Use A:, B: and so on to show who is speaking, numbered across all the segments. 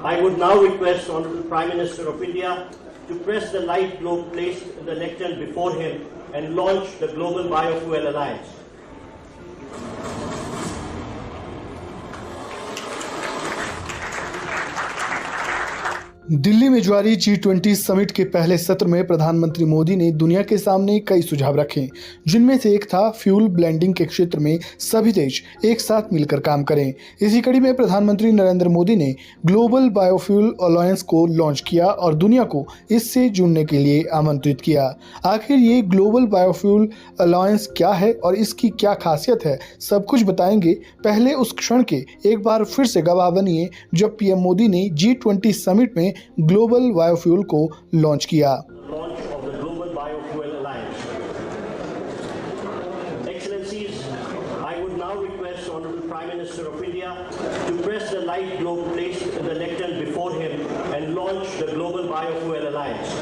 A: I would now request Honorable Prime Minister of India to press the light globe placed in the lectern before him and launch the Global Biofuel Alliance.
B: Delhi में जारी G20 summit के पहले सत्र में प्रधानमंत्री मोदी ने दुनिया के सामने कई सुझाव रखे, जिनमें से एक था फ्यूल ब्लेंडिंग के क्षेत्र में सभी देश एक साथ मिलकर काम करें। इसी कड़ी में प्रधानमंत्री नरेंद्र मोदी ने ग्लोबल बायोफ्यूल अलायंस को लॉन्च किया और दुनिया को इससे जुड़ने के लिए आमंत्रित किया। आखिर ये ग्लोबल बायोफ्यूल अलायंस क्या है और इसकी क्या खासियत है, सब कुछ बताएंगे। पहले उस क्षण के एक बार फिर से गवाह बनिए जब पीएम मोदी ने G20 समिट में ग्लोबल बायोफ्यूल को लॉन्च किया।
A: Launch of the Global Biofuel Alliance. Excellencies, I would now request Honorable Prime Minister of India to press the light globe placed in the lectern before him and launch the Global Biofuel Alliance.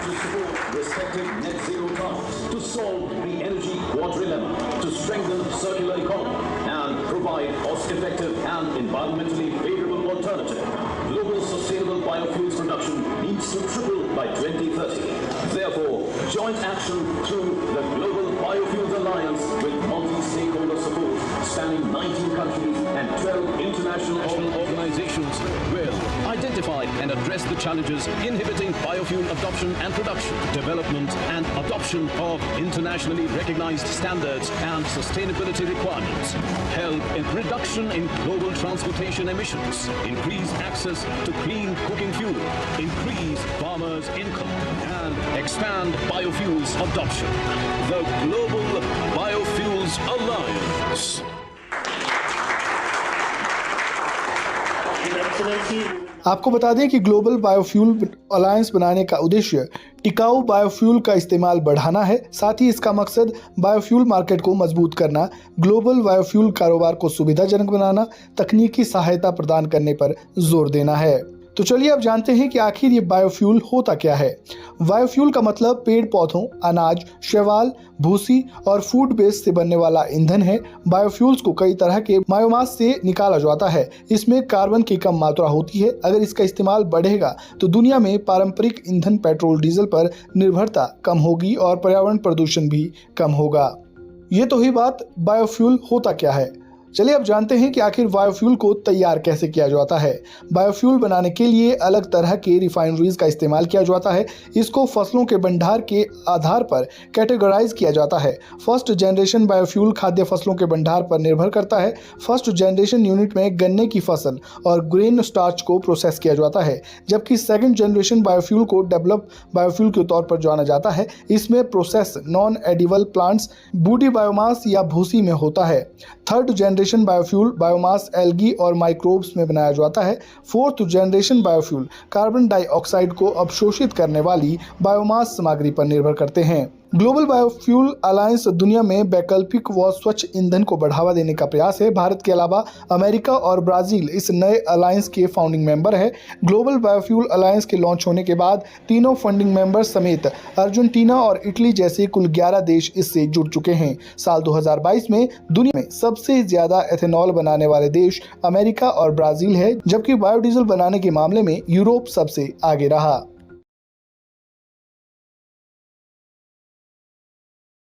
C: To support respective net zero targets, to solve the energy quadrilemma, to strengthen circular economy and provide cost-effective and environmentally favorable alternative. Global sustainable biofuels production needs to triple by 2030. Therefore, joint action through the Global Biofuels Alliance with multi-stakeholder support spanning 19 countries and 12 international
D: organizations will identify and address the challenges inhibiting biofuel adoption and production, development and adoption of internationally recognized standards and sustainability requirements, help in reduction in global transportation emissions, increase access to clean cooking fuel, increase farmers' income, and expand biofuels adoption. The Global Biofuels Alliance.
B: आपको बता दें कि global biofuel alliance बनाने का उद्देश्य टिकाऊ biofuel का इस्तेमाल बढ़ाना है। साथ ही इसका मकसद बायोफ्यूल मार्केट को मजबूत करना, ग्लोबल बायोफ्यूल कारोबार को सुविधाजनक बनाना, तकनीकी सहायता प्रदान करने पर जोर देना है। तो चलिए अब जानते हैं कि आखिर ये बायोफ्यूल होता क्या है। बायोफ्यूल का मतलब पेड़ पौधों, अनाज, शैवाल, भूसी और फूड बेस से बनने वाला ईंधन है। बायोफ्यूल्स को कई तरह के बायोमास से निकाला जाता है। इसमें कार्बन की कम मात्रा होती है। अगर इसका इस्तेमाल बढ़ेगा तो दुनिया में पारंपरिक ईंधन पेट्रोल डीजल पर निर्भरता कम होगी और पर्यावरण प्रदूषण भी कम होगा। ये तो ही बात बायोफ्यूल होता क्या है। चलिए अब जानते हैं कि आखिर बायोफ्यूल को तैयार कैसे किया जाता है। बायोफ्यूल बनाने के लिए अलग तरह के रिफाइनरीज का इस्तेमाल किया जाता है। इसको फसलों के भंडार के आधार पर कैटेगराइज किया जाता है। फर्स्ट जनरेशन बायोफ्यूल खाद्य फसलों के भंडार पर निर्भर करता है। फर्स्ट जनरेशन यूनिट में गन्ने की फसल और ग्रेन स्टार्च को प्रोसेस किया जाता है, जबकि सेकेंड जनरेशन बायोफ्यूल को डेवलप बायोफ्यूल के तौर पर जाना जाता है। इसमें process non edible plants, woody biomass या भूसी में होता है। Third generation biofuel biomass, algae और माइक्रोब्स में बनाया जाता है। Fourth generation biofuel carbon dioxide को अवशोषित करने वाली बायोमास सामग्री पर निर्भर करते हैं। ग्लोबल बायोफ्यूल अलायंस दुनिया में वैकल्पिक व स्वच्छ ईंधन को बढ़ावा देने का प्रयास है। भारत के अलावा अमेरिका और ब्राजील इस नए अलायंस के फाउंडिंग मेंबर है। ग्लोबल बायोफ्यूल अलायंस के लॉन्च होने के बाद तीनों फंडिंग मेंबर्स समेत अर्जेंटीना और इटली जैसे कुल 11 देश इससे जुड़ चुके हैं। साल 2022 में दुनिया में सबसे ज्यादा एथेनॉल बनाने वाले देश अमेरिका और ब्राजील है, जबकि बायोडीजल बनाने के मामले में यूरोप सबसे आगे रहा।